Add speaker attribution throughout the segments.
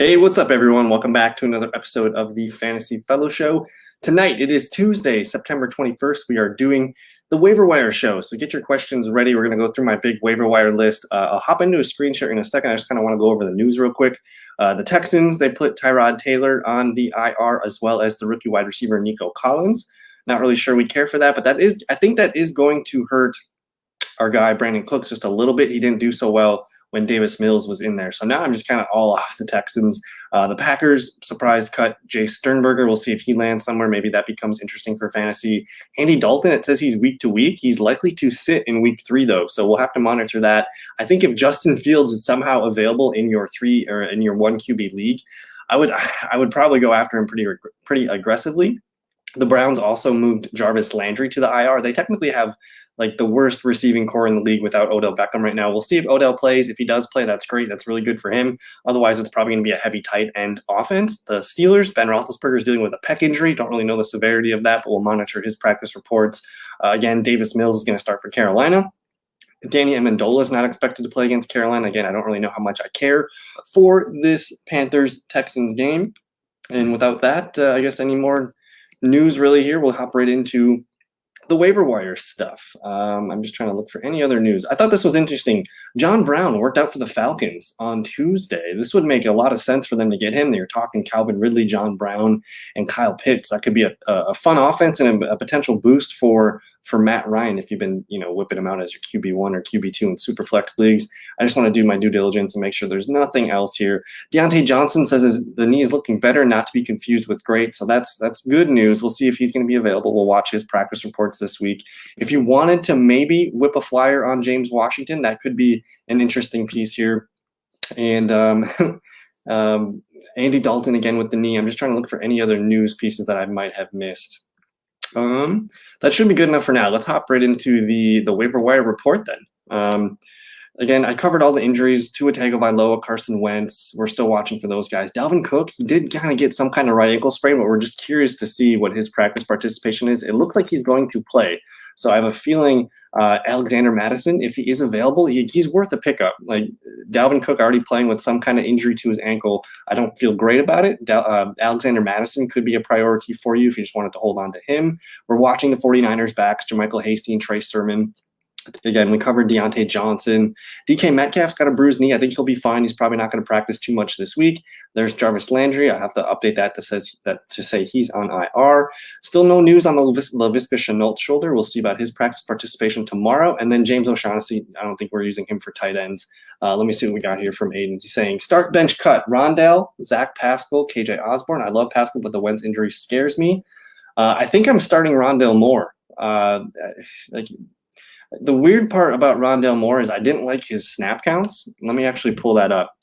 Speaker 1: Hey, what's up, everyone? Welcome back to another episode of the Fantasy Fellow Show. Tonight, it is Tuesday, September 21st. We are doing the Waiver Wire show. So get your questions ready. We're going to go through my big Waiver Wire list. I'll hop into a screen share in a second. I just kind of want to go over the news real quick. The Texans, they put Tyrod Taylor on the IR as well as the rookie wide receiver Nico Collins. Not really sure we care for that, but I think that is going to hurt our guy Brandon Cooks just a little bit. He didn't do so well when Davis Mills was in there. So now I'm just kind of all off the Texans. The Packers, surprise cut Jay Sternberger. We'll see if he lands somewhere. Maybe that becomes interesting for fantasy. Andy Dalton, it says he's week to week. He's likely to sit in week 3, though. So we'll have to monitor that. I think if Justin Fields is somehow available in your 3 or in your 1 QB league, I would probably go after him pretty aggressively. The Browns also moved Jarvis Landry to the IR. They technically have like the worst receiving core in the league without Odell Beckham right now. We'll see if Odell plays. If he does play, that's great. That's really good for him. Otherwise, it's probably going to be a heavy tight end offense. The Steelers, Ben Roethlisberger is dealing with a pec injury. Don't really know the severity of that, but we'll monitor his practice reports. Again, Davis Mills is going to start for Carolina. Danny Amendola is not expected to play against Carolina. Again, I don't really know how much I care for this Panthers-Texans game. And without that, I guess any more news really here, we'll hop right into the waiver wire stuff. I'm just trying to look for any other news. I thought this was interesting. John Brown worked out for the Falcons on Tuesday. This would make a lot of sense for them to get him. They were talking Calvin Ridley, John Brown, and Kyle Pitts. That could be a fun offense and a potential boost for Matt Ryan if you've been whipping him out as your QB1 or QB2 in Superflex leagues. I just want to do my due diligence and make sure there's nothing else here. Deontay Johnson says the knee is looking better, not to be confused with great. So that's good news. We'll see if he's going to be available. We'll watch his practice reports this week. If you wanted to maybe whip a flyer on James Washington, that could be an interesting piece here. And Andy Dalton again with the knee. I'm just trying to look for any other news pieces that I might have missed. That should be good enough for now. Let's hop right into the waiver wire report then. Again, I covered all the injuries. Tua Tagovailoa, Carson Wentz. We're still watching for those guys. Dalvin Cook, he did kind of get some kind of right ankle sprain, but we're just curious to see what his practice participation is. It looks like he's going to play. So I have a feeling Alexander Mattison, if he is available, he's worth a pickup. Like Dalvin Cook already playing with some kind of injury to his ankle. I don't feel great about it. Alexander Mattison could be a priority for you if you just wanted to hold on to him. We're watching the 49ers backs, JaMychal Hasty and Trey Sermon. Again, we covered Deontay Johnson. DK Metcalf's got a bruised knee. I think he'll be fine. He's probably not going to practice too much this week. There's Jarvis Landry. I have to update that to say he's on IR. Still no news on the Laviska Shenault shoulder. We'll see about his practice participation tomorrow. And then James O'Shaughnessy, I don't think we're using him for tight ends. Let me see what we got here from Aiden. He's saying, start bench cut. Rondell, Zach Pascal, KJ Osborne. I love Pascal, but the Wentz injury scares me. I think I'm starting Rondell Moore. The weird part about Rondell Moore is I didn't like his snap counts. Let me actually pull that up.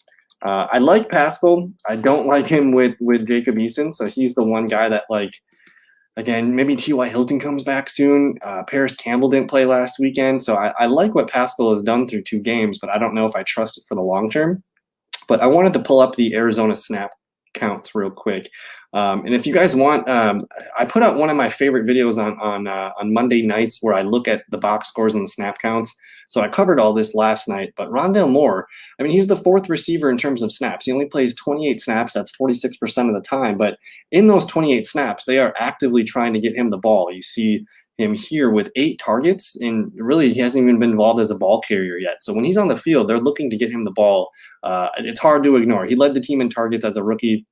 Speaker 1: I like Pascal. I don't like him with Jacob Eason. So he's the one guy that, like, again, maybe T.Y. Hilton comes back soon. Paris Campbell didn't play last weekend. So I like what Pascal has done through 2 games, but I don't know if I trust it for the long term. But I wanted to pull up the Arizona snap counts real quick. And if you guys want, I put out one of my favorite videos on Monday nights where I look at the box scores and the snap counts. So I covered all this last night. But Rondell Moore, I mean, he's the 4th receiver in terms of snaps. He only plays 28 snaps. That's 46% of the time. But in those 28 snaps, they are actively trying to get him the ball. You see him here with 8 targets, and really he hasn't even been involved as a ball carrier yet. So when he's on the field, they're looking to get him the ball. It's hard to ignore. He led the team in targets as a rookie.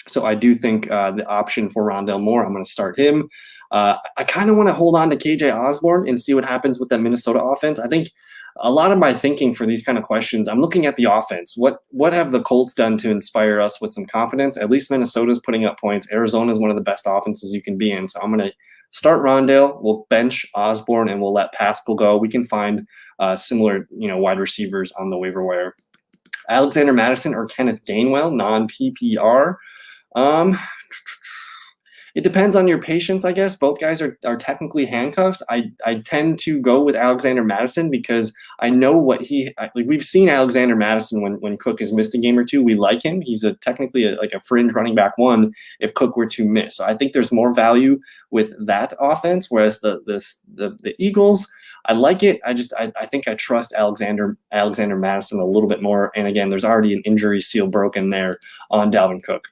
Speaker 1: So I do think the option for Rondell Moore, I'm going to start him. I kind of want to hold on to KJ Osborne and see what happens with that Minnesota offense. I think a lot of my thinking for these kind of questions, I'm looking at the offense. What have the Colts done to inspire us with some confidence? At least Minnesota's putting up points. Arizona is one of the best offenses you can be in. So I'm going to start Rondell. We'll bench Osborne and we'll let Pascal go. We can find similar, wide receivers on the waiver wire. Alexander Mattison or Kenneth Gainwell, non-PPR. It depends on your patience, I guess. Both guys are technically handcuffs. I tend to go with Alexander Mattison because I know what we've seen Alexander Mattison when Cook has missed a game or two. We like him. He's technically a fringe running back 1 if Cook were to miss. So I think there's more value with that offense, whereas the Eagles, I like it. I think I trust Alexander Madison a little bit more. And again, there's already an injury seal broken there on Dalvin Cook.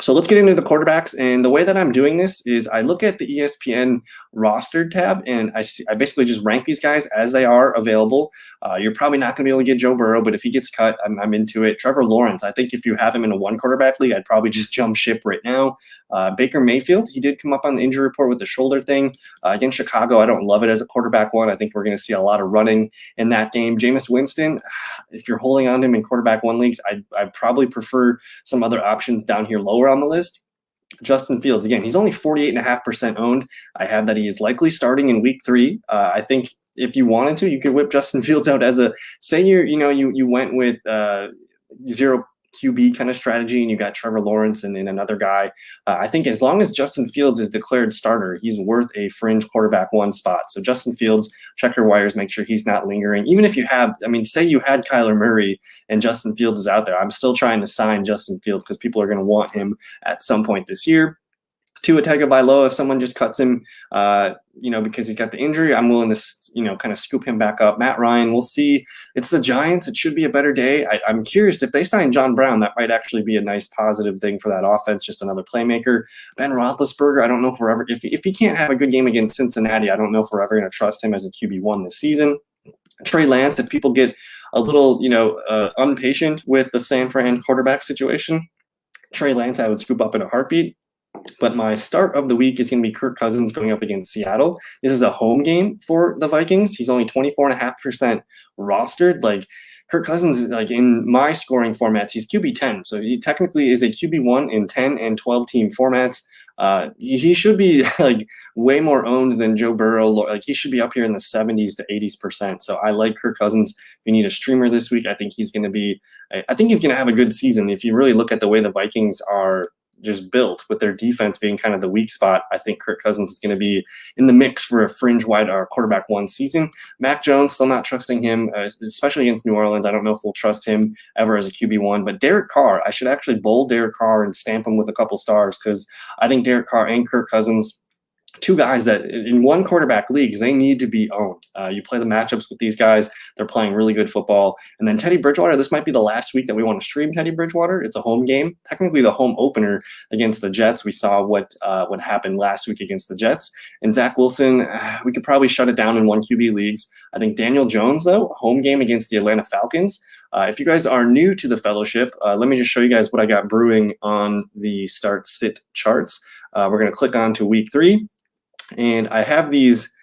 Speaker 1: So let's get into the quarterbacks. And the way that I'm doing this is I look at the ESPN roster tab and I basically just rank these guys as they are available. You're probably not going to be able to get Joe Burrow, but if he gets cut, I'm into it. Trevor Lawrence, I think if you have him in a one quarterback league, I'd probably just jump ship right now. Baker Mayfield, he did come up on the injury report with the shoulder thing. Against Chicago, I don't love it as a quarterback one. I think we're going to see a lot of running in that game. Jameis Winston, if you're holding on to him in quarterback one leagues, I'd probably prefer some other options down here lower on the list. Justin Fields, again, he's only 48.5% owned. I have that he is likely starting in week 3. I think if you wanted to, you could whip Justin Fields out as say you went with zero QB kind of strategy and you got Trevor Lawrence and then another guy. I think as long as Justin Fields is declared starter, he's worth a fringe quarterback one spot. So Justin Fields, check your wires, make sure he's not lingering. Even if you have, say you had Kyler Murray and Justin Fields is out there, I'm still trying to sign Justin Fields because people are going to want him at some point this year. Tua Tagovailoa, if someone just cuts him, because he's got the injury, I'm willing to, kind of scoop him back up. Matt Ryan, we'll see. It's the Giants. It should be a better day. I'm curious if they sign John Brown, that might actually be a nice positive thing for that offense, just another playmaker. Ben Roethlisberger, I don't know if we're ever, if he can't have a good game against Cincinnati, I don't know if we're ever going to trust him as a QB1 this season. Trey Lance, if people get a little, impatient with the San Fran quarterback situation, Trey Lance I would scoop up in a heartbeat. But my start of the week is going to be Kirk Cousins going up against Seattle. This is a home game for the Vikings. He's only 24.5% rostered. Kirk Cousins, in my scoring formats, he's QB10. So he technically is a QB1 in 10 and 12 team formats. He should be way more owned than Joe Burrow. He should be up here in the 70s to 80%. So I like Kirk Cousins. If you need a streamer this week, I think he's going to have a good season. If you really look at the way the Vikings are just built with their defense being kind of the weak spot, I think Kirk Cousins is going to be in the mix for a fringe wide quarterback one season. Mac Jones, still not trusting him, especially against New Orleans. I don't know if we'll trust him ever as a QB1, but Derek Carr, I should actually bold Derek Carr and stamp him with a couple stars because I think Derek Carr and Kirk Cousins, two guys that in one quarterback leagues, they need to be owned. You play the matchups with these guys. They're playing really good football. And then Teddy Bridgewater, this might be the last week that we want to stream Teddy Bridgewater. It's a home game, technically the home opener against the Jets. We saw what happened last week against the Jets. And Zach Wilson, we could probably shut it down in one QB leagues. I think Daniel Jones, though, home game against the Atlanta Falcons. If you guys are new to the fellowship, let me just show you guys what I got brewing on the start-sit charts. We're going to click on to week 3. And I have these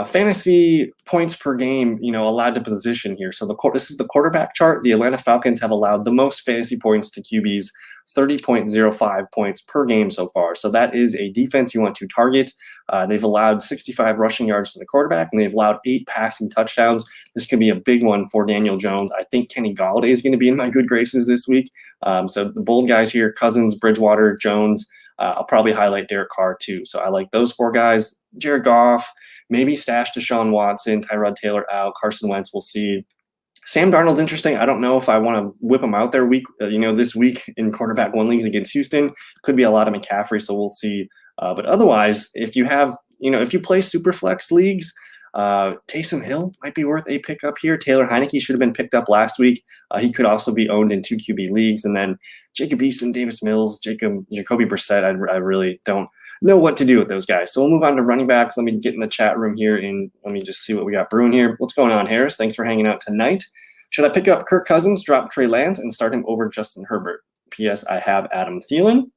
Speaker 1: fantasy points per game, allowed to position here. So this is the quarterback chart. The Atlanta Falcons have allowed the most fantasy points to QBs, 30.05 points per game so far. So that is a defense you want to target. They've allowed 65 rushing yards to the quarterback, and they've allowed 8 passing touchdowns. This could be a big one for Daniel Jones. I think Kenny Galladay is going to be in my good graces this week. So the bold guys here, Cousins, Bridgewater, Jones. I'll probably highlight Derek Carr too. So I like those 4 guys. Jared Goff, maybe stash Deshaun Watson, Tyrod Taylor out, Carson Wentz, we'll see. Sam Darnold's interesting. I don't know if I want to whip him out there this week in quarterback one leagues against Houston. Could be a lot of McCaffrey, so we'll see. But otherwise, if you have, if you play super flex leagues, Taysom Hill might be worth a pickup here. Taylor Heineke should have been picked up last week. He could also be owned in 2 QB leagues. And then Jacob Eason, Davis Mills, Jacoby Brissett, I really don't know what to do with those guys. So we'll move on to running backs. Let me get in the chat room here and let me just see what we got brewing here. What's going on, Harris? Thanks for hanging out tonight. Should I pick up Kirk Cousins, drop Trey Lance, and start him over Justin Herbert? P.S. I have Adam Thielen.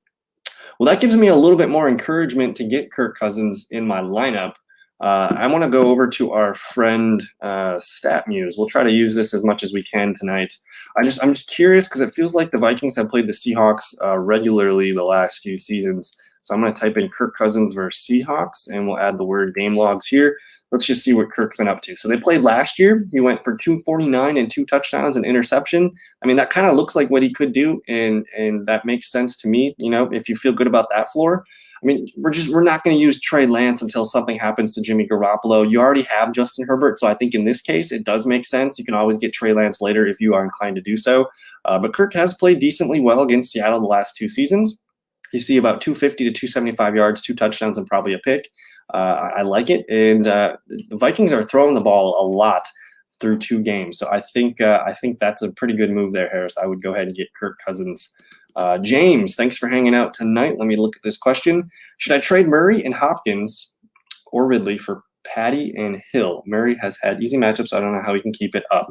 Speaker 1: Well, that gives me a little bit more encouragement to get Kirk Cousins in my lineup. I want to go over to our friend StatMuse. We'll try to use this as much as we can tonight. I'm just curious because it feels like the Vikings have played the Seahawks regularly the last few seasons. So I'm going to type in Kirk Cousins versus Seahawks, and we'll add the word game logs here. Let's just see what Kirk's been up to. So they played last year. He went for 249 and 2 touchdowns and interception. I mean, that kind of looks like what he could do, and that makes sense to me. If you feel good about that floor. I mean, we're not going to use Trey Lance until something happens to Jimmy Garoppolo. You already have Justin Herbert, so I think in this case it does make sense. You can always get Trey Lance later if you are inclined to do so. But Kirk has played decently well against Seattle the last 2 seasons. You see about 250 to 275 yards, 2 touchdowns, and probably a pick. I like it, and the Vikings are throwing the ball a lot through 2 games, so I think that's a pretty good move there, Harris. I would go ahead and get Kirk Cousins. James, thanks for hanging out tonight. Let me look at this question. Should I trade Murray and Hopkins or Ridley for Patty and Hill? Murray has had easy matchups, so I don't know how he can keep it up.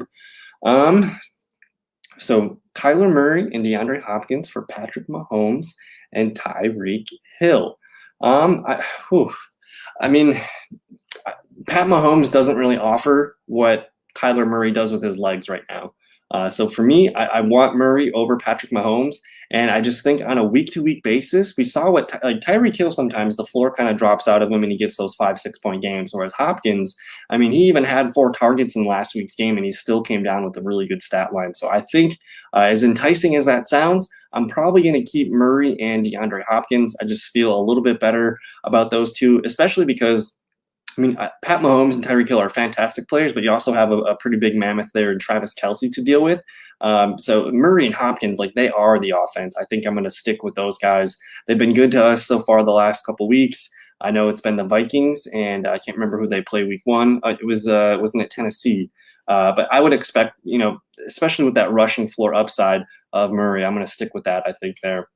Speaker 1: So Kyler Murray and DeAndre Hopkins for Patrick Mahomes and Tyreek Hill. I mean, Pat Mahomes doesn't really offer what Kyler Murray does with his legs right now. So for me, I want Murray over Patrick Mahomes, and I just think on a week-to-week basis, we saw what Tyreek Hill, sometimes the floor kind of drops out of him and he gets those 5-6 point games, whereas Hopkins, I mean, he even had 4 targets in last week's game and he still came down with a really good stat line. So I think as enticing as that sounds, I'm probably going to keep Murray and DeAndre Hopkins. I just feel a little bit better about those two, especially because I mean, Pat Mahomes and Tyreek Hill are fantastic players, but you also have a pretty big mammoth there in Travis Kelce to deal with. So Murray and Hopkins, like, they are the offense. I think I'm going to stick with those guys. They've been good to us so far the last couple weeks. I know it's been the Vikings, and I can't remember who they play week 1. Wasn't it Tennessee? But I would expect, especially with that rushing floor upside of Murray, I'm going to stick with that, I think, there.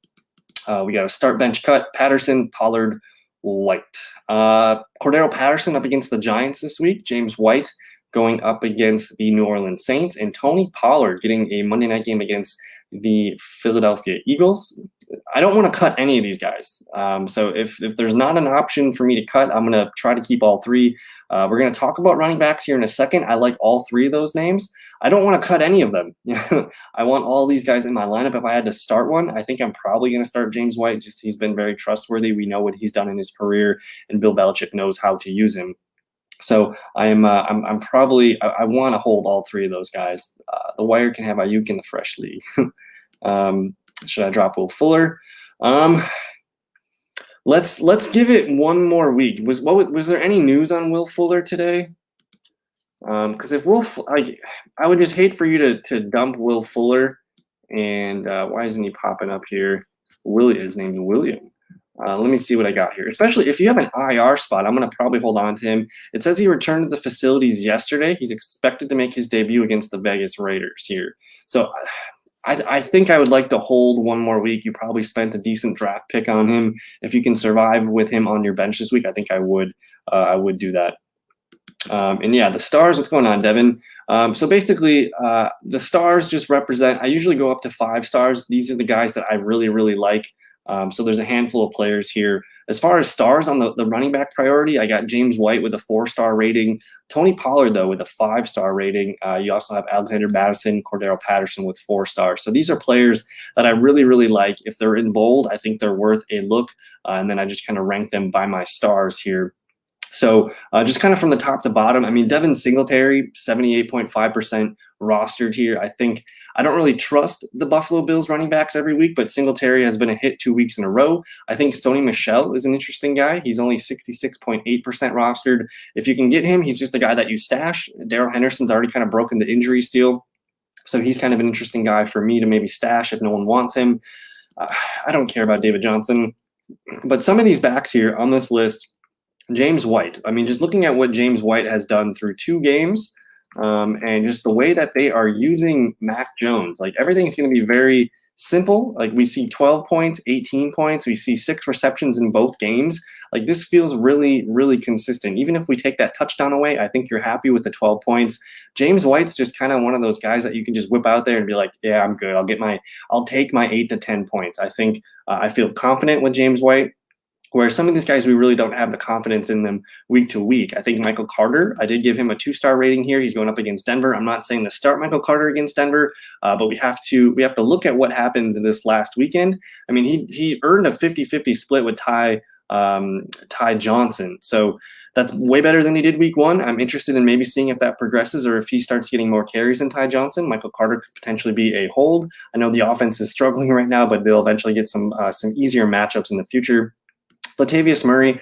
Speaker 1: We got a start bench cut. Patterson, Pollard, White. Cordero Patterson up against the Giants this week. James White going up against the New Orleans Saints. And Tony Pollard getting a Monday night game against the Philadelphia Eagles. I don't want to cut any of these guys. So if there's not an option for me to cut, I'm going to try to keep all 3. We're going to talk about running backs here in a second. I like all 3 of those names. I don't want to cut any of them. I want all these guys in my lineup. If I had to start one, I think I'm probably going to start James White. Just he's been very trustworthy. We know what he's done in his career, and Bill Belichick knows how to use him. So I'm probably I want to hold all 3 of those guys. The Wire can have Ayuk in the fresh league. Should I drop Will Fuller? Let's give it one more week. Was there any news on Will Fuller today? Because if I would just hate for you to dump Will Fuller. And why isn't he popping up here? His name's William. Let me see what I got here. Especially if you have an IR spot, I'm going to probably hold on to him. It says he returned to the facilities yesterday. He's expected to make his debut against the Vegas Raiders here. So I think I would like to hold one more week. You probably spent a decent draft pick on him. If you can survive with him on your bench this week, I think I would do that. And yeah, the stars, what's going on, Devin? So basically, the stars just represent, I usually go up to 5 stars. These are the guys that I really, really like. So there's a handful of players here. As far as stars on the running back priority, I got James White with a 4-star rating. Tony Pollard, though, with a 5-star rating. You also have Alexander Mattison, Cordero Patterson with 4 stars. So these are players that I really, really like. If they're in bold, I think they're worth a look. And then I just kind of rank them by my stars here. So just kind of from the top to bottom, I mean, Devin Singletary, 78.5% rostered here. I don't really trust the Buffalo Bills running backs every week, but Singletary has been a hit 2 weeks in a row. I think Sony Michel is an interesting guy. He's only 66.8% rostered. If you can get him, he's just a guy that you stash. Darrell Henderson's already kind of broken the injury steal. So he's kind of an interesting guy for me to maybe stash if no one wants him. I don't care about David Johnson. But some of these backs here on this list, James White. I mean, just looking at what James White has done through 2 games, and just the way that they are using Mac Jones, like everything's going to be very simple. Like we see 12 points, 18 points. We see 6 receptions in both games. Like this feels really, really consistent. Even if we take that touchdown away, I think you're happy with the 12 points. James White's just kind of one of those guys that you can just whip out there and be like, yeah, I'm good. I'll take my 8 to 10 points. I think I feel confident with James White. Where some of these guys, we really don't have the confidence in them week to week. I think Michael Carter, I did give him a 2-star rating here. He's going up against Denver. I'm not saying to start Michael Carter against Denver, but we have to look at what happened this last weekend. I mean, he earned a 50-50 split with Ty Johnson. So that's way better than he did week 1. I'm interested in maybe seeing if that progresses or if he starts getting more carries than Ty Johnson. Michael Carter could potentially be a hold. I know the offense is struggling right now, but they'll eventually get some easier matchups in the future. Latavius Murray,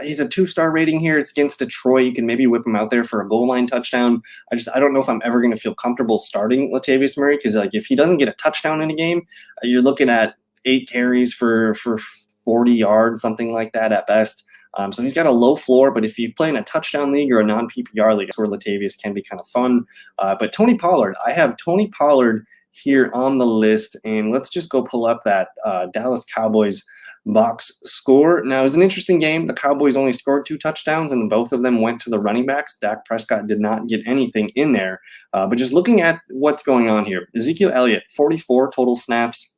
Speaker 1: he's a 2-star rating here. It's against Detroit. You can maybe whip him out there for a goal line touchdown. I don't know if I'm ever going to feel comfortable starting Latavius Murray because if he doesn't get a touchdown in a game, you're looking at 8 carries for 40 yards, something like that at best. So he's got a low floor, but if you play in a touchdown league or a non-PPR league, that's where Latavius can be kind of fun. But Tony Pollard, I have Tony Pollard here on the list, and let's just go pull up that Dallas Cowboys box score. Now, it was an interesting game. The Cowboys only scored 2 touchdowns, and both of them went to the running backs. Dak Prescott did not get anything in there. But just looking at what's going on here, Ezekiel Elliott, 44 total snaps.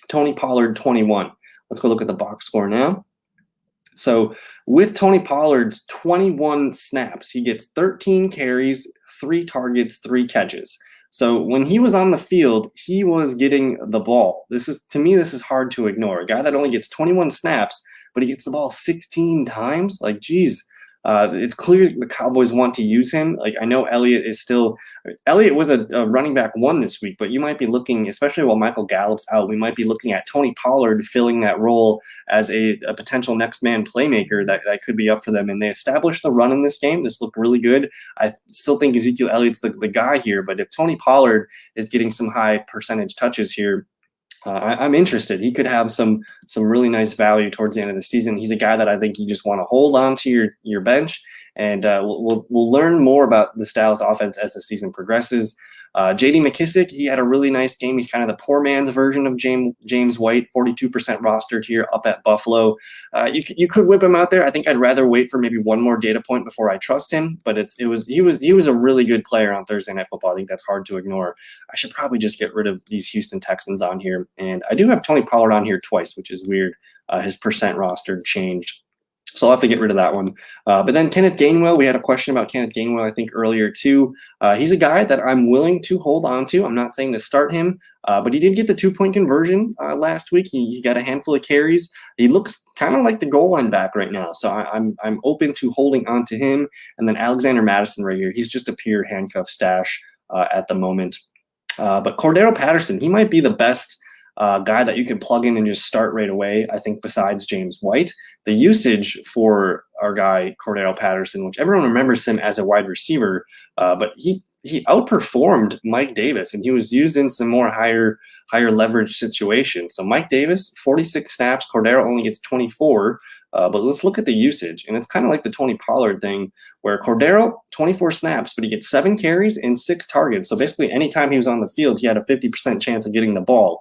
Speaker 1: Tony Pollard, 21. Let's go look at the box score now. So with Tony Pollard's 21 snaps, he gets 13 carries, 3 targets, 3 catches. So when he was on the field, he was getting the ball. To me, this is hard to ignore. A guy that only gets 21 snaps, but he gets the ball 16 times. Like, geez, it's clear the Cowboys want to use him. Like, I know Elliott was a running back 1 this week, but you might be looking, especially while Michael Gallup's out, we might be looking at Tony Pollard filling that role as a potential next man playmaker that could be up for them. And they established the run in this game. This looked really good. I still think Ezekiel Elliott's the guy here, but if Tony Pollard is getting some high percentage touches here, I'm interested. He could have some really nice value towards the end of the season. He's a guy that I think you just want to hold on to your bench, and we'll learn more about the Dallas offense as the season progresses. J.D. McKissick, he had a really nice game. He's kind of the poor man's version of James White, 42% rostered here up at Buffalo. You could whip him out there. I think I'd rather wait for maybe one more data point before I trust him. But he was a really good player on Thursday Night Football. I think that's hard to ignore. I should probably just get rid of these Houston Texans on here. And I do have Tony Pollard on here twice, which is weird. His percent rostered changed. So I'll have to get rid of that one. But then Kenneth Gainwell, we had a question about Kenneth Gainwell, I think, earlier too. He's a guy that I'm willing to hold on to. I'm not saying to start him, but he did get the 2-point conversion last week. He got a handful of carries. He looks kind of like the goal line back right now. So I'm open to holding on to him. And then Alexander Mattison right here. He's just a pure handcuff stash at the moment. But Cordero Patterson, he might be the best guy that you can plug in and just start right away, I think, besides James White. The usage for our guy, Cordero Patterson, which everyone remembers him as a wide receiver, but he outperformed Mike Davis, and he was used in some more higher leverage situations. So Mike Davis, 46 snaps, Cordero only gets 24. But let's look at the usage, and it's kind of like the Tony Pollard thing, where Cordero, 24 snaps, but he gets 7 carries and 6 targets. So basically, anytime he was on the field, he had a 50% chance of getting the ball.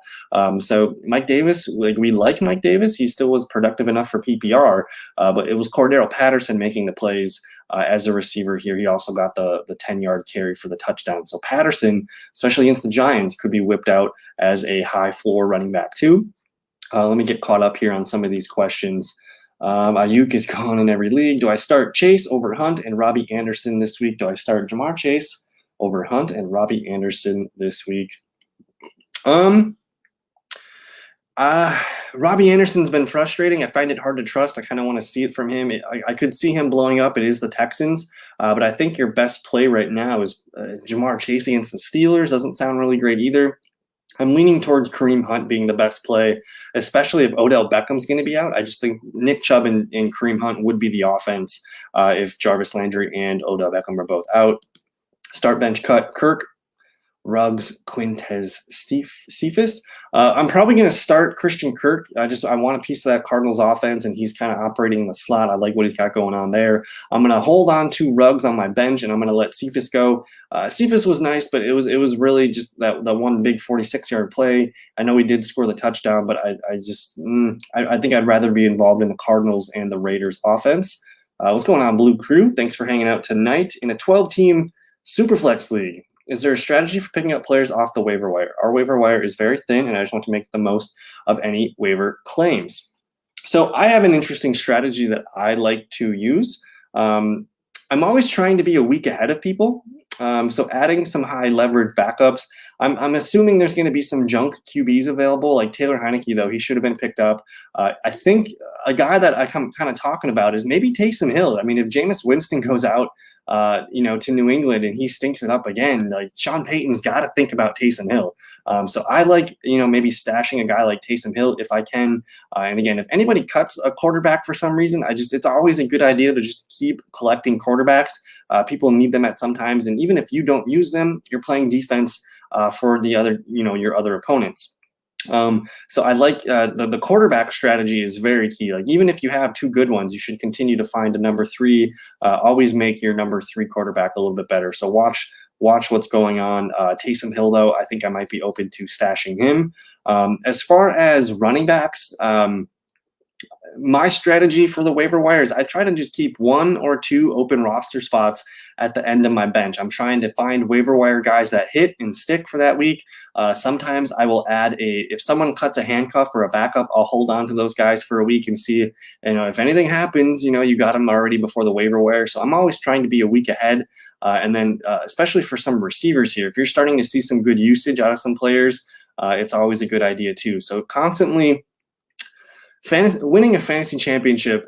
Speaker 1: So Mike Davis, we like Mike Davis. He still was productive enough for PPR, but it was Cordero Patterson making the plays as a receiver here. He also got the 10-yard carry for the touchdown. So Patterson, especially against the Giants, could be whipped out as a high floor running back too. Let me get caught up here on some of these questions. Ayuk is gone in every league. Do I start Chase over Hunt and Robbie Anderson this week? Do I start Jamar Chase over Hunt and Robbie Anderson this week? Robbie Anderson's been frustrating. I find it hard to trust. I kind of want to see it from him. I could see him blowing up. It is the Texans. But I think your best play right now is Jamar Chase against the Steelers. Doesn't sound really great either. I'm leaning towards Kareem Hunt being the best play, especially if Odell Beckham's going to be out. I just think Nick Chubb and Kareem Hunt would be the offense if Jarvis Landry and Odell Beckham are both out. Start bench cut Kirk, Ruggs, Quintez, Cephas. I'm probably going to start Christian Kirk. I want a piece of that Cardinals offense, and he's kind of operating in the slot. I like what he's got going on there. I'm going to hold on to Ruggs on my bench, and I'm going to let Cephas go. Cephas was nice, but it was really just that one big 46-yard play. I know he did score the touchdown, but I think I'd rather be involved in the Cardinals and the Raiders offense. What's going on, Blue Crew? Thanks for hanging out tonight in a 12-team Superflex League. Is there a strategy for picking up players off the waiver wire? Our waiver wire is very thin, and I just want to make the most of any waiver claims. So I have an interesting strategy that I like to use. I'm always trying to be a week ahead of people. So adding some high leverage backups. I'm assuming there's going to be some junk QBs available, like Taylor Heineke, though. He should have been picked up. I think a guy that I'm kind of talking about is maybe Taysom Hill. I mean, if Jameis Winston goes out, to New England and he stinks it up again, like Sean Payton's got to think about Taysom Hill. So I like, maybe stashing a guy like Taysom Hill if I can. And again, if anybody cuts a quarterback for some reason, it's always a good idea to just keep collecting quarterbacks. People need them at some times. And even if you don't use them, you're playing defense for the other, your other opponents. So I like the quarterback strategy is very key. Like even if you have two good ones, you should continue to find a number three. Always make your number three quarterback a little bit better. So watch what's going on. Taysom Hill, though, I think I might be open to stashing him. As far as running backs, my strategy for the waiver wire is I try to just keep one or two open roster spots at the end of my bench. I'm trying to find waiver wire guys that hit and stick for that week. Sometimes I will add if someone cuts a handcuff or a backup, I'll hold on to those guys for a week and see, if anything happens, you got them already before the waiver wire. So I'm always trying to be a week ahead. And then especially for some receivers here, if you're starting to see some good usage out of some players, it's always a good idea too. So constantly, winning a fantasy championship,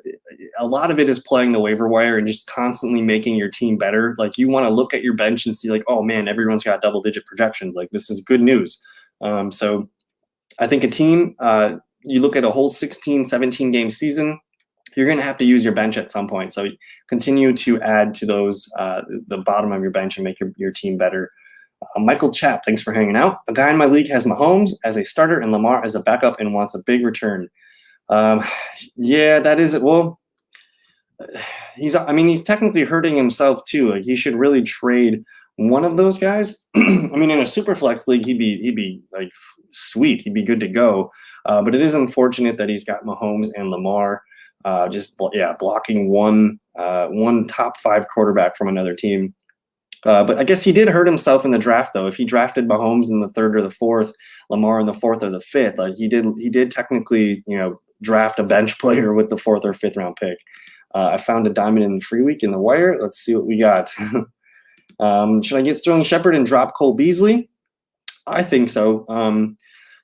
Speaker 1: a lot of it is playing the waiver wire and just constantly making your team better. Like you want to look at your bench and see like, oh man, everyone's got double-digit projections. Like this is good news. So I think a team, you look at a whole 16, 17 game season, you're going to have to use your bench at some point. So continue to add to those, the bottom of your bench and make your team better. Michael Chapp, thanks for hanging out. A guy in my league has Mahomes as a starter and Lamar as a backup and wants a big return. Yeah, that is it. Well, he's technically hurting himself too. Like he should really trade one of those guys. In a super flex league, he'd be like sweet. He'd be good to go. But it is unfortunate that he's got Mahomes and Lamar, blocking one top five quarterback from another team. But I guess he did hurt himself in the draft, though. If he drafted Mahomes in the third or the fourth, Lamar in the fourth or the fifth, like he did technically, draft a bench player with the fourth or fifth round pick. I found a diamond in the free week in the wire. Let's see what we got. Should I get Sterling Shepard and drop Cole Beasley? I think so.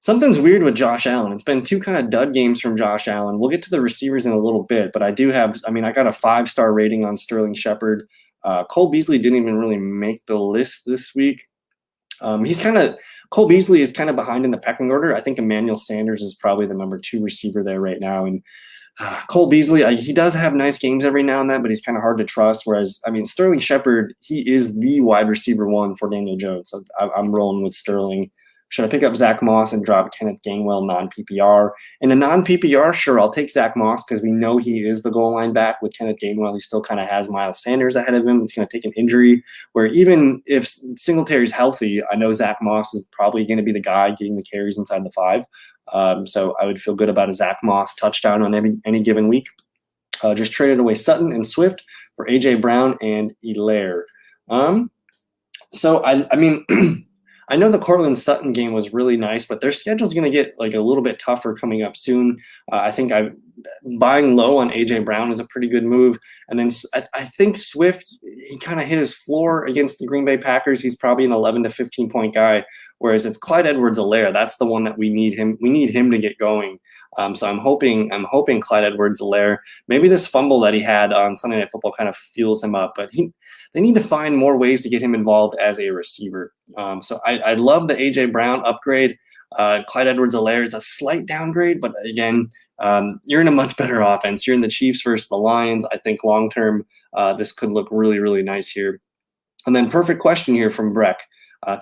Speaker 1: Something's weird with Josh Allen. It's been two kind of dud games from Josh Allen. We'll get to the receivers in a little bit, but I got a 5-star rating on Sterling Shepard. Cole Beasley didn't even really make the list this week. Cole Beasley is kind of behind in the pecking order. I think Emmanuel Sanders is probably the number 2 receiver there right now. And Cole Beasley, he does have nice games every now and then, but he's kind of hard to trust. Whereas, Sterling Shepard, he is the wide receiver 1 for Daniel Jones. So I'm rolling with Sterling. Should I pick up Zack Moss and drop Kenneth Gainwell non-PPR? In a non-PPR, sure, I'll take Zack Moss because we know he is the goal line back. With Kenneth Gainwell, he still kind of has Miles Sanders ahead of him. It's going to take an injury where even if Singletary's healthy, I know Zack Moss is probably going to be the guy getting the carries inside the 5. So I would feel good about a Zack Moss touchdown on any given week. Just traded away Sutton and Swift for A.J. Brown and Elaire. I know the Cortland Sutton game was really nice, but their schedule is going to get like a little bit tougher coming up soon. I think buying low on A.J. Brown is a pretty good move. And then I think Swift, he kind of hit his floor against the Green Bay Packers. He's probably an 11 to 15 point guy, whereas it's Clyde Edwards-Helaire. That's the one that we need him. We need him to get going. So I'm hoping Clyde Edwards-Helaire, maybe this fumble that he had on Sunday Night Football kind of fuels him up, but they need to find more ways to get him involved as a receiver. So I love the A.J. Brown upgrade. Clyde Edwards-Helaire is a slight downgrade, but again, you're in a much better offense. You're in the Chiefs versus the Lions. I think long-term, this could look really, really nice here. And then perfect question here from Breck.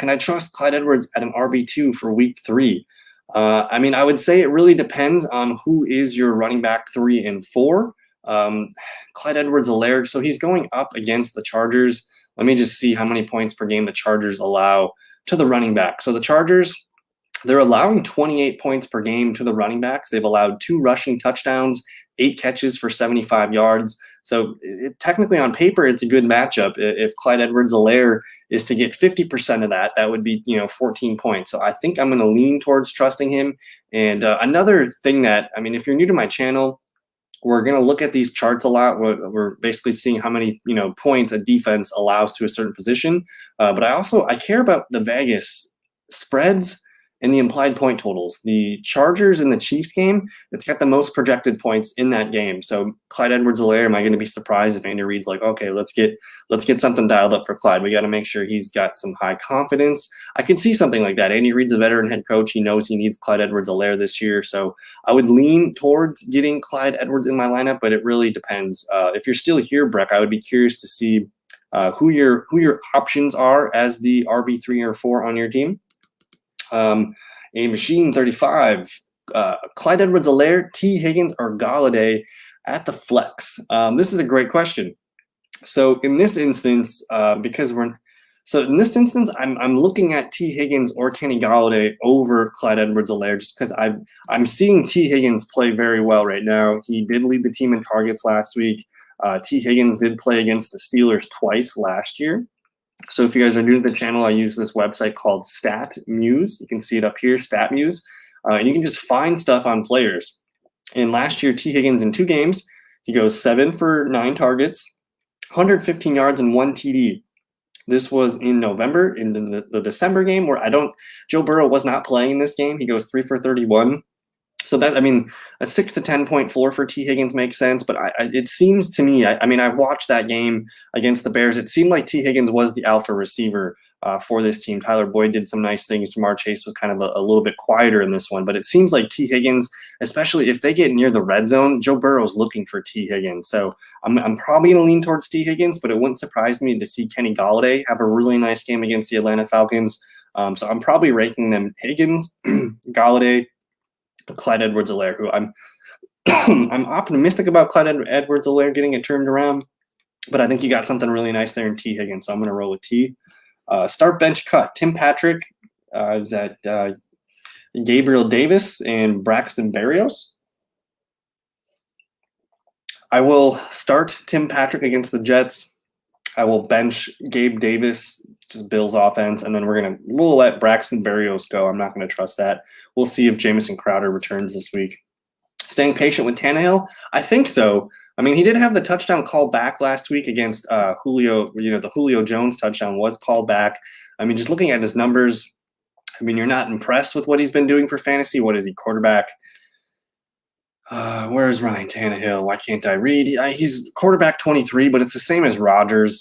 Speaker 1: Can I trust Clyde Edwards at an RB2 for week 3? I would say it really depends on who is your running back 3 and 4. Clyde Edwards-Helaire, so he's going up against the Chargers. Let me just see how many points per game the Chargers allow to the running back. So the Chargers, they're allowing 28 points per game to the running backs. They've allowed 2 rushing touchdowns, 8 catches for 75 yards. So technically on paper, it's a good matchup. If Clyde Edwards-Helaire is to get 50% of that, that would be 14 points. So I think I'm going to lean towards trusting him. And another thing that, if you're new to my channel, we're going to look at these charts a lot. We're basically seeing how many points a defense allows to a certain position. But I care about the Vegas spreads and the implied point totals. The Chargers and the Chiefs game, it's got the most projected points in that game. So Clyde Edwards-Helaire, am I going to be surprised if Andy Reid's like, okay, let's get something dialed up for Clyde. We got to make sure he's got some high confidence. I can see something like that. Andy Reid's a veteran head coach. He knows he needs Clyde Edwards-Helaire this year. So I would lean towards getting Clyde Edwards in my lineup, but it really depends. If you're still here, Breck, I would be curious to see who your options are as the RB3 or 4 on your team. a Machine 35, Clyde Edwards-Helaire, T. Higgins, or Galladay at the flex? This is a great question. So in this instance, I'm looking at T. Higgins or Kenny Galladay over Clyde Edwards-Helaire just because I'm seeing T. Higgins play very well right now. He did lead the team in targets last week. T. Higgins did play against the Steelers twice last year. So if you guys are new to the channel, I use this website called StatMuse. You can see it up here, StatMuse. And you can just find stuff on players. And last year, T. Higgins in 2 games, he goes 7 for 9 targets, 115 yards and 1 TD. This was in November, in the December game where Joe Burrow was not playing this game. He goes 3 for 31. So a 6 to 10 point floor for T. Higgins makes sense. But it seems to me, I watched that game against the Bears. It seemed like T. Higgins was the alpha receiver for this team. Tyler Boyd did some nice things. Jamar Chase was kind of a little bit quieter in this one. But it seems like T. Higgins, especially if they get near the red zone, Joe Burrow's looking for T. Higgins. So I'm probably going to lean towards T. Higgins, but it wouldn't surprise me to see Kenny Galladay have a really nice game against the Atlanta Falcons. So I'm probably ranking them Higgins, Galladay, Clyde Edwards-Helaire, who I'm optimistic about Clyde Edwards-Helaire getting it turned around, but I think you got something really nice there in T. Higgins, so I'm going to roll with T. Start bench cut. Tim Patrick is at Gabriel Davis and Braxton Berrios. I will start Tim Patrick against the Jets. I will bench Gabe Davis, just Bills offense, and then we'll let Braxton Berrios go. I'm not going to trust that. We'll see if Jamison Crowder returns this week. Staying patient with Tannehill? I think so. I mean, he did have the touchdown called back last week against Julio. The Julio Jones touchdown was called back. I mean, just looking at his numbers, I mean, you're not impressed with what he's been doing for fantasy. What is he, quarterback? Where is Ryan Tannehill? Why can't I read? He's quarterback 23, but it's the same as Rodgers.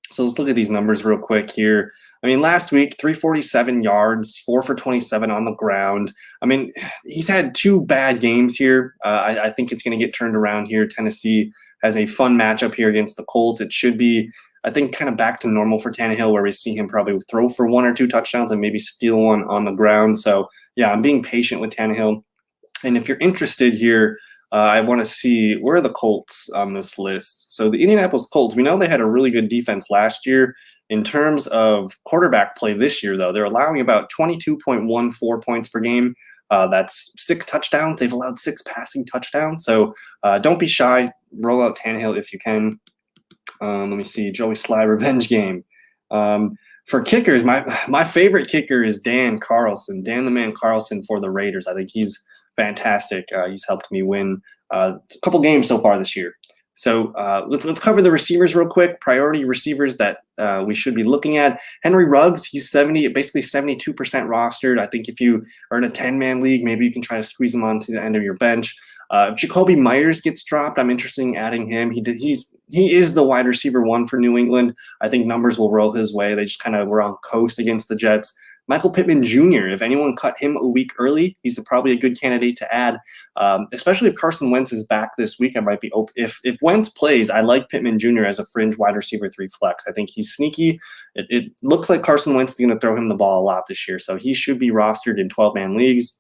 Speaker 1: So let's look at these numbers real quick here. I mean, last week, 347 yards, 4 for 27 on the ground. I mean, he's had 2 bad games here. I think it's going to get turned around here. Tennessee has a fun matchup here against the Colts. It should be, I think, kind of back to normal for Tannehill, where we see him probably throw for 1 or 2 touchdowns and maybe steal one on the ground. So, yeah, I'm being patient with Tannehill. And if you're interested here, I want to see where are the Colts on this list. So the Indianapolis Colts, we know they had a really good defense last year. In terms of quarterback play this year, though, they're allowing about 22.14 points per game. That's 6 touchdowns. They've allowed 6 passing touchdowns. So don't be shy. Roll out Tannehill if you can. Let me see. Joey Sly revenge game. For kickers, my favorite kicker is Dan Carlson. Dan the Man Carlson for the Raiders. I think he's fantastic. He's helped me win a couple games so far this year. So let's cover the receivers real quick. Priority receivers that we should be looking at. Henry Ruggs, he's basically 72% rostered. I think if you are in a 10-man league, maybe you can try to squeeze him onto the end of your bench. If Jacoby Myers gets dropped, I'm interested in adding him. He is the wide receiver 1 for New England. I think numbers will roll his way. They just kind of were on coast against the Jets. Michael Pittman Jr., if anyone cut him a week early, he's probably a good candidate to add, especially if Carson Wentz is back this week. I might be open. If Wentz plays, I like Pittman Jr. as a fringe wide receiver 3 flex. I think he's sneaky. It looks like Carson Wentz is going to throw him the ball a lot this year, so he should be rostered in 12-man leagues.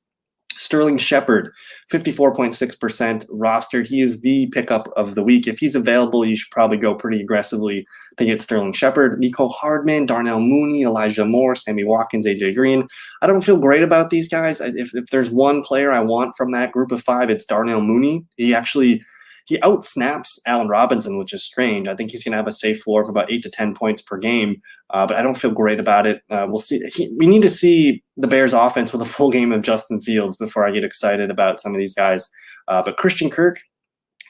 Speaker 1: Sterling Shepard, 54.6% rostered. He is the pickup of the week. If he's available, you should probably go pretty aggressively to get Sterling Shepard. Nico Hardman, Darnell Mooney, Elijah Moore, Sammy Watkins, AJ Green. I don't feel great about these guys. If there's one player I want from that group of 5, it's Darnell Mooney. He outsnaps Allen Robinson, which is strange. I think he's going to have a safe floor of about 8 to 10 points per game, but I don't feel great about it. We'll see. We need to see the Bears' offense with a full game of Justin Fields before I get excited about some of these guys. But Christian Kirk,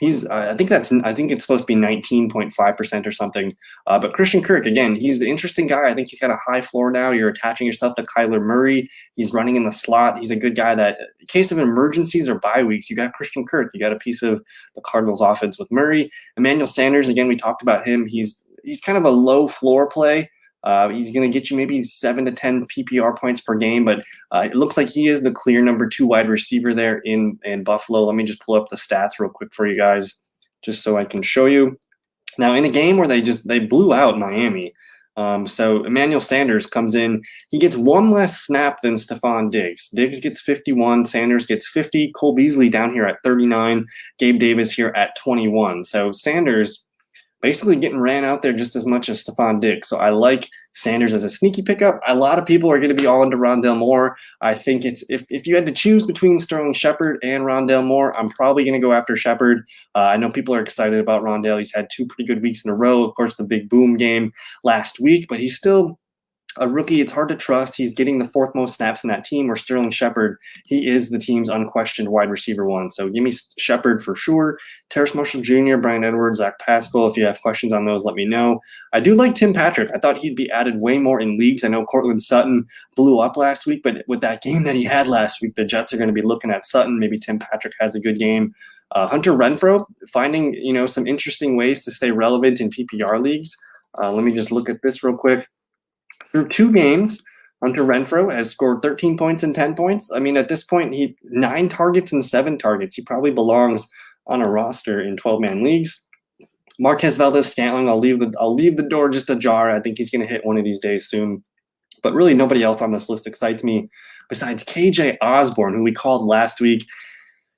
Speaker 1: I think it's supposed to be 19.5% or something. But Christian Kirk, again, he's the interesting guy. I think he's got a high floor now. You're attaching yourself to Kyler Murray. He's running in the slot. He's a good guy that, in case of emergencies or bye weeks, you got Christian Kirk. You got a piece of the Cardinals offense with Murray. Emmanuel Sanders, again, we talked about him. He's kind of a low floor play. He's going to get you maybe 7 to 10 PPR points per game, but it looks like he is the clear number 2 wide receiver there in Buffalo. Let me just pull up the stats real quick for you guys, just so I can show you. Now, in a game where they blew out Miami, So Emmanuel Sanders comes in. He gets one less snap than Stephon Diggs. Diggs gets 51. Sanders gets 50. Cole Beasley down here at 39. Gabe Davis here at 21. So Sanders basically getting ran out there just as much as Stephon Diggs. So I like Sanders as a sneaky pickup. A lot of people are going to be all into Rondell Moore. I think it's if you had to choose between Sterling Shepard and Rondell Moore, I'm probably going to go after Shepard. I know people are excited about Rondell. He's had 2 pretty good weeks in a row. Of course, the big boom game last week, but he's still a rookie. It's hard to trust. He's getting the 4th most snaps in that team, where Sterling Shepard, he is the team's unquestioned wide receiver 1. So give me Shepard for sure. Terrace Marshall Jr., Brian Edwards, Zach Pascal. If you have questions on those, let me know. I do like Tim Patrick. I thought he'd be added way more in leagues. I know Cortland Sutton blew up last week, but with that game that he had last week, the Jets are going to be looking at Sutton. Maybe Tim Patrick has a good game. Hunter Renfrow, finding some interesting ways to stay relevant in PPR leagues. Let me just look at this real quick. Through 2 games, Hunter Renfrow has scored 13 points and 10 points. I mean, at this point, 9 targets and 7 targets. He probably belongs on a roster in 12-man leagues. Marquez Valdes-Scantling, I'll leave the door just ajar. I think he's going to hit one of these days soon. But really, nobody else on this list excites me besides KJ Osborne, who we called last week.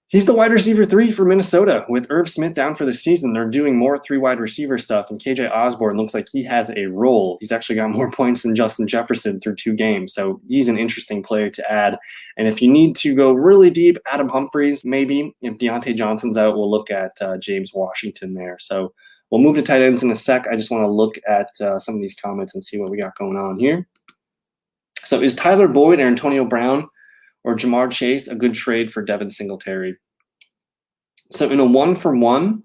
Speaker 1: He's the wide receiver 3 for Minnesota. With Irv Smith down for the season, they're doing more 3 wide receiver stuff, and KJ Osborne looks like he has a role. He's actually got more points than Justin Jefferson through 2 games, so he's an interesting player to add. And if you need to go really deep, Adam Humphries, maybe. If Deontay Johnson's out, we'll look at James Washington there. So we'll move to tight ends in a sec. I just want to look at some of these comments and see what we got going on here. So is Tyler Boyd, Antonio Brown, or Jamar Chase a good trade for Devin Singletary? So in a 1-for-1,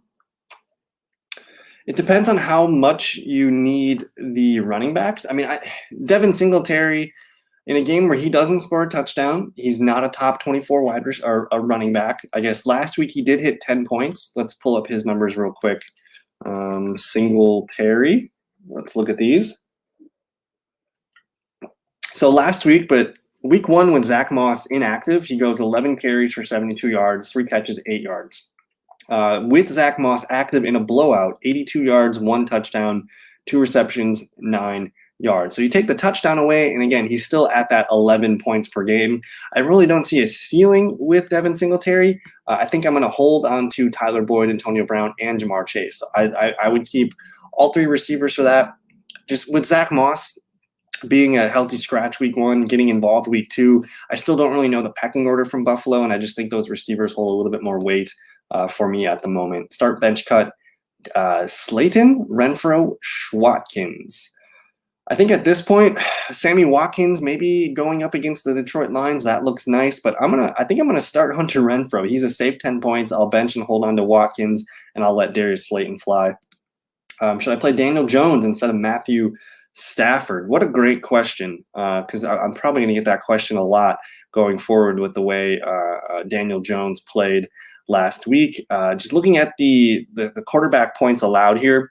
Speaker 1: it depends on how much you need the running backs. I mean, Devin Singletary, in a game where he doesn't score a touchdown, he's not a top 24 or a running back. I guess last week he did hit 10 points. Let's pull up his numbers real quick. Singletary. Let's look at these. So last week, but week 1 with Zack Moss inactive, he goes 11 carries for 72 yards, 3 catches, 8 yards. With Zack Moss active in a blowout, 82 yards, 1 touchdown, 2 receptions, 9 yards. So you take the touchdown away, and again, he's still at that 11 points per game. I really don't see a ceiling with Devin Singletary. I think I'm going to hold on to Tyler Boyd, Antonio Brown, and Jamar Chase. So I would keep all 3 receivers for that. Just with Zack Moss being a healthy scratch week 1, getting involved week 2, I still don't really know the pecking order from Buffalo, and I just think those receivers hold a little bit more weight for me at the moment. Start bench cut, Slayton, Renfrow, Watkins. I think at this point, Sammy Watkins maybe going up against the Detroit Lions, that looks nice, but I think I'm gonna start Hunter Renfrow. He's a safe 10 points. I'll bench and hold on to Watkins, and I'll let Darius Slayton fly. Should I play Daniel Jones instead of Matthew Stafford? What a great question, because I'm probably going to get that question a lot going forward with the way Daniel Jones played last week. Just looking at the quarterback points allowed here,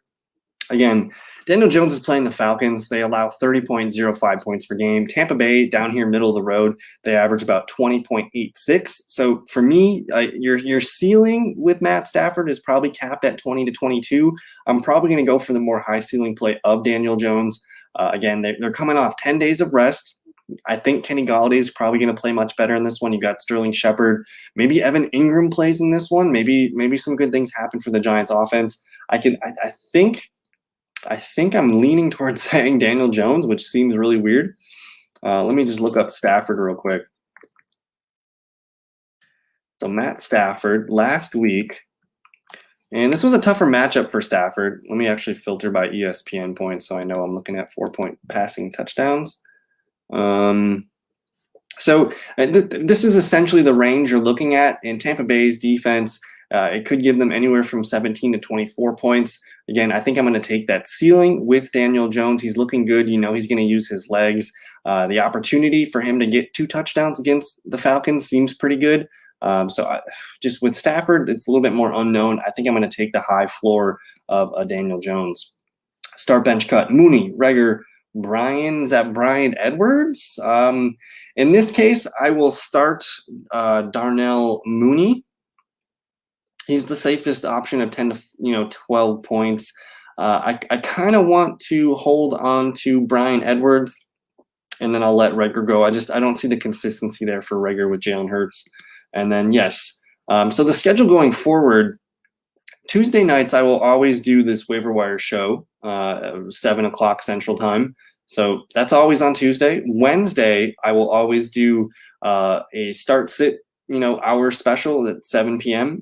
Speaker 1: again, Daniel Jones is playing the Falcons. They allow 30.05 points per game. Tampa Bay, down here middle of the road, they average about 20.86. So for me, your ceiling with Matt Stafford is probably capped at 20 to 22. I'm probably going to go for the more high ceiling play of Daniel Jones. Again, they're coming off 10 days of rest. I think Kenny Galladay is probably going to play much better in this one. You got Sterling Shepard. Maybe Evan Ingram plays in this one. Maybe some good things happen for the Giants offense. I think I'm leaning towards saying Daniel Jones, which seems really weird. Let me just look up Stafford real quick. So Matt Stafford last week, and this was a tougher matchup for Stafford. Let me actually filter by ESPN points so I know I'm looking at 4-point passing touchdowns. So this is essentially the range you're looking at in Tampa Bay's defense. It could give them anywhere from 17 to 24 points. Again, I think I'm going to take that ceiling with Daniel Jones. He's looking good. You know, he's going to use his legs. The opportunity for him to get 2 touchdowns against the Falcons seems pretty good. Just with Stafford, it's a little bit more unknown. I think I'm going to take the high floor of Daniel Jones. Start bench cut. Mooney, Reagor, Brian. Is that Brian Edwards? In this case, I will start Darnell Mooney. He's the safest option of 10 to 12 points. I kind of want to hold on to Bryan Edwards, and then I'll let Reagor go. I don't see the consistency there for Reagor with Jalen Hurts. And then, yes. So the schedule going forward, Tuesday nights, I will always do this waiver wire show, 7 o'clock Central Time. So that's always on Tuesday. Wednesday, I will always do a start sit, hour special at 7 p.m.,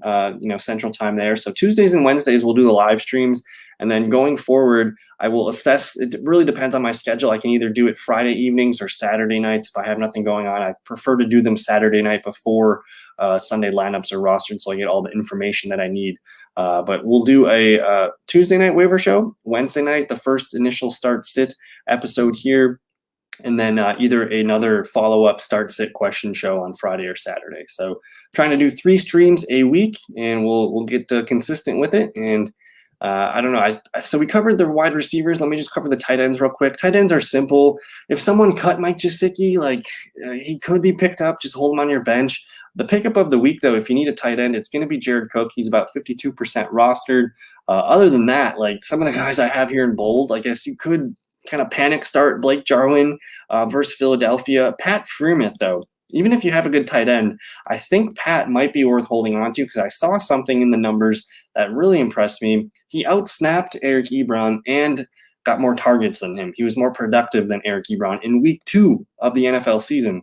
Speaker 1: Central Time there. So Tuesdays and Wednesdays, we'll do the live streams. And then going forward, I will assess. It really depends on my schedule. I can either do it Friday evenings or Saturday nights if I have nothing going on. I prefer to do them Saturday night before Sunday lineups are rostered, so I get all the information that I need. But we'll do a Tuesday night waiver show, Wednesday night, the first initial start sit episode here, and then either another follow-up start sit question show on Friday or Saturday. So trying to do 3 streams a week, and we'll get consistent with it. And I don't know. So we covered the wide receivers. Let me just cover the tight ends real quick. Tight ends are simple. If someone cut Mike Gesicki, he could be picked up. Just hold him on your bench. The pickup of the week, though, if you need a tight end, it's going to be Jared Cook. He's about 52% rostered. Other than that, some of the guys I have here in bold, I guess you could kind of panic start Blake Jarwin versus Philadelphia. Pat Freiermuth, though, even if you have a good tight end, I think Pat might be worth holding on to because I saw something in the numbers that really impressed me. He outsnapped Eric Ebron and got more targets than him. He was more productive than Eric Ebron in week 2 of the NFL season.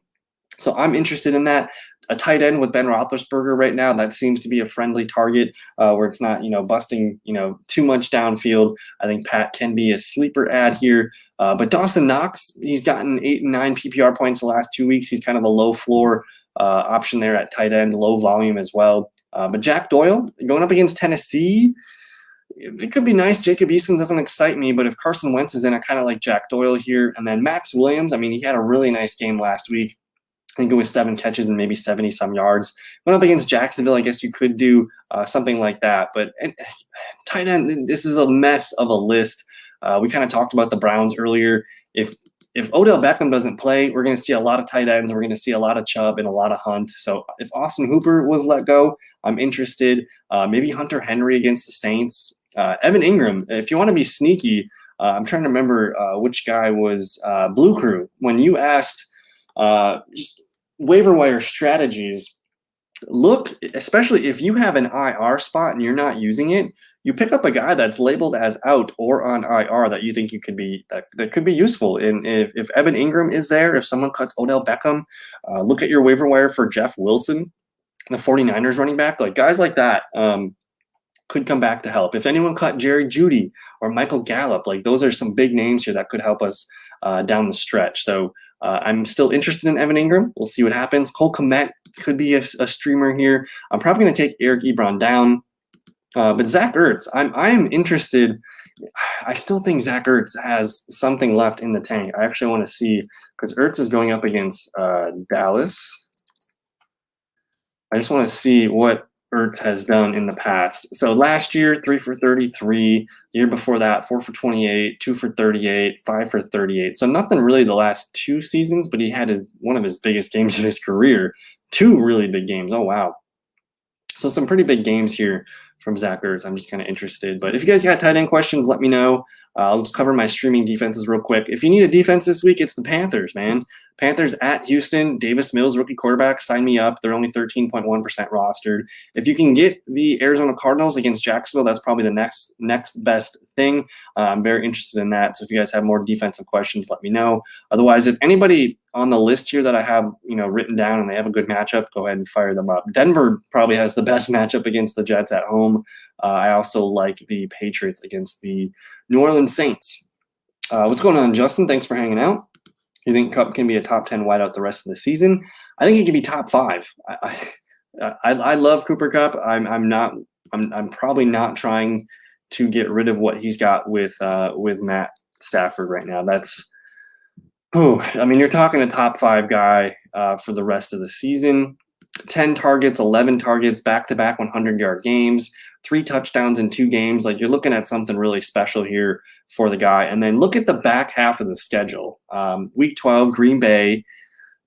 Speaker 1: So I'm interested in that. A tight end with Ben Roethlisberger right now, that seems to be a friendly target where it's not, busting, too much downfield. I think Pat can be a sleeper ad here. But Dawson Knox, he's gotten 8 and 9 PPR points the last 2 weeks. He's kind of a low floor option there at tight end, low volume as well. But Jack Doyle going up against Tennessee, it could be nice. Jacob Eason doesn't excite me, but if Carson Wentz is in, I kind of like Jack Doyle here. And then Max Williams, he had a really nice game last week. I think it was 7 catches and maybe 70-some yards. Went up against Jacksonville. I guess you could do something like that. But tight end, this is a mess of a list. We kind of talked about the Browns earlier. If Odell Beckham doesn't play, we're going to see a lot of tight ends. We're going to see a lot of Chubb and a lot of Hunt. So if Austin Hooper was let go, I'm interested. Maybe Hunter Henry against the Saints. Evan Ingram, if you want to be sneaky, I'm trying to remember which guy was Blue Crew. When you asked just waiver wire strategies, look, especially if you have an IR spot and you're not using it, you pick up a guy that's labeled as out or on IR that you think you could be that could be useful. And if Evan Ingram is there, if someone cuts Odell Beckham, look at your waiver wire for Jeff Wilson, the 49ers running back. Guys like that could come back to help. If anyone cut Jerry Jeudy or Michael Gallup, those are some big names here that could help us down the stretch. So I'm still interested in Evan Ingram. We'll see what happens. Cole Kmet could be a streamer here. I'm probably going to take Eric Ebron down. But Zach Ertz, I'm interested. I still think Zach Ertz has something left in the tank. I actually want to see, because Ertz is going up against Dallas. I just want to see what Ertz has done in the past. So last year, 3 for 33. The year before that, 4 for 28, 2 for 38, 5 for 38. So nothing really the last 2 seasons, but he had one of his biggest games of his career. 2 really big games. Oh, wow. So some pretty big games here from Zach Ertz. I'm just kind of interested. But if you guys got tight end questions, let me know. I'll just cover my streaming defenses real quick. If you need a defense this week, it's the Panthers, man. Panthers at Houston. Davis Mills, rookie quarterback. Sign me up. They're only 13.1% rostered. If you can get the Arizona Cardinals against Jacksonville, that's probably the next best thing. I'm very interested in that. So if you guys have more defensive questions, let me know. Otherwise, if anybody on the list here that I have, written down and they have a good matchup, go ahead and fire them up. Denver probably has the best matchup against the Jets at home. I also like the Patriots against the New Orleans Saints. What's going on, Justin? Thanks for hanging out. You think Kupp can be a top 10 wideout the rest of the season? I think he can be top 5. I love Cooper Kupp. I'm probably not trying to get rid of what he's got with Matt Stafford right now. You're talking a top 5 guy for the rest of the season. 10 targets, 11 targets, back-to-back 100-yard games, 3 touchdowns in 2 games. You're looking at something really special here for the guy. And then look at the back half of the schedule. Week 12, Green Bay,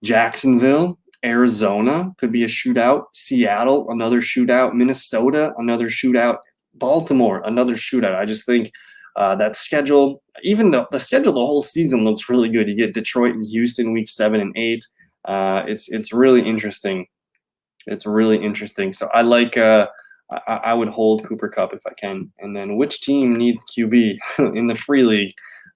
Speaker 1: Jacksonville, Arizona, could be a shootout. Seattle, another shootout. Minnesota, another shootout. Baltimore, another shootout. I just think That schedule, even the schedule the whole season looks really good. You get Detroit and Houston week 7 and 8. It's really interesting. It's really interesting. So I like I would hold Cooper Kupp if I can. And then which team needs QB in the free league?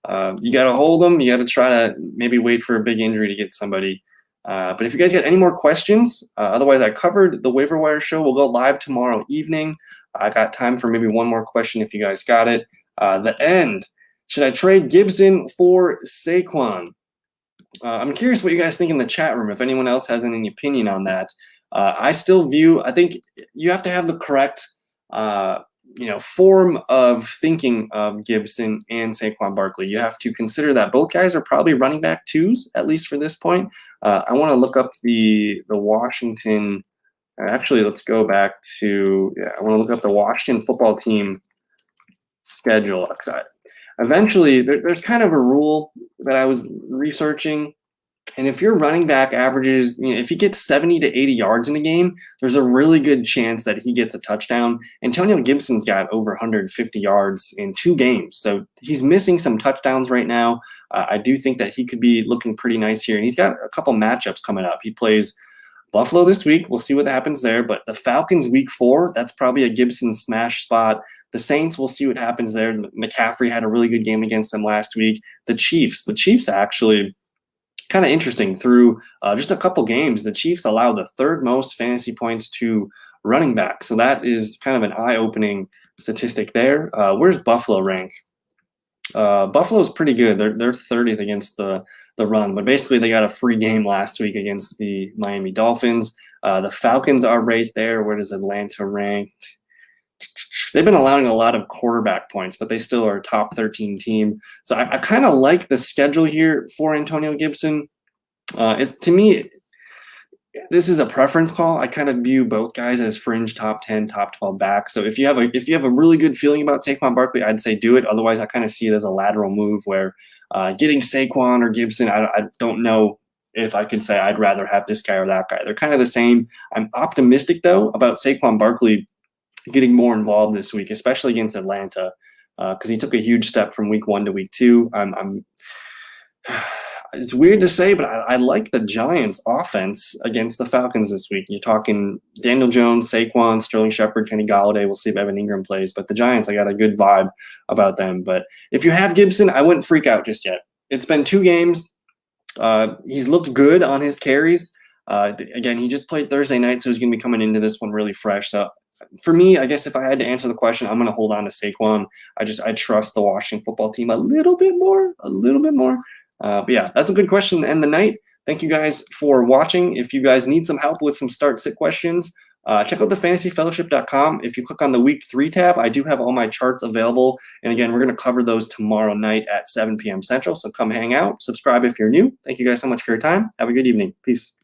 Speaker 1: You got to hold them. You got to try to maybe wait for a big injury to get somebody. But if you guys got any more questions, otherwise I covered the waiver wire show. We'll go live tomorrow evening. I got time for maybe one more question if you guys got it. The end. Should I trade Gibson for Saquon? I'm curious what you guys think in the chat room. If anyone else has any opinion on that. I think you have to have the correct, form of thinking of Gibson and Saquon Barkley. You have to consider that both guys are probably running back 2s, at least for this point. I want to look up the Washington. Actually, let's go back to, I want to look up the Washington football team schedule. Eventually, there's kind of a rule that I was researching. And if your running back averages, if he gets 70 to 80 yards in a game, there's a really good chance that he gets a touchdown. Antonio Gibson's got over 150 yards in 2 games. So he's missing some touchdowns right now. I do think that he could be looking pretty nice here. And he's got a couple matchups coming up. He plays Buffalo this week. We'll see what happens there. But the Falcons week 4, that's probably a Gibson smash spot. The Saints, we'll see what happens there. McCaffrey had a really good game against them last week. The Chiefs actually kind of interesting. Through just a couple games, the Chiefs allow the 3rd most fantasy points to running back. So that is kind of an eye-opening statistic there. Where's Buffalo rank? Buffalo's pretty good. They're 30th against the run, but basically they got a free game last week against the Miami Dolphins. The Falcons are right there. Where does Atlanta rank? They've been allowing a lot of quarterback points, but they still are a top 13 team. So I kind of like the schedule here for Antonio Gibson. To me, this is a preference call. I kind of view both guys as fringe top 10, top 12 back. So if you have a really good feeling about Saquon Barkley, I'd say do it. Otherwise, I kind of see it as a lateral move where getting Saquon or Gibson, I don't know if I can say I'd rather have this guy or that guy. They're kind of the same. I'm optimistic, though, about Saquon Barkley getting more involved this week, especially against Atlanta, because he took a huge step from week 1 to week 2. It's weird to say, but I like the Giants' offense against the Falcons this week. You're talking Daniel Jones, Saquon, Sterling Shepard, Kenny Galladay. We'll see if Evan Ingram plays. But the Giants, I got a good vibe about them. But if you have Gibson, I wouldn't freak out just yet. It's been 2 games. He's looked good on his carries. Again, he just played Thursday night, so he's going to be coming into this one really fresh. So for me, I guess if I had to answer the question, I'm going to hold on to Saquon. I trust the Washington football team a little bit more. But yeah, that's a good question to end the night. Thank you guys for watching. If you guys need some help with some start-sit questions, check out thefantasyfellowship.com. If you click on the week 3 tab, I do have all my charts available. And again, we're going to cover those tomorrow night at 7 p.m. Central. So come hang out. Subscribe if you're new. Thank you guys so much for your time. Have a good evening. Peace.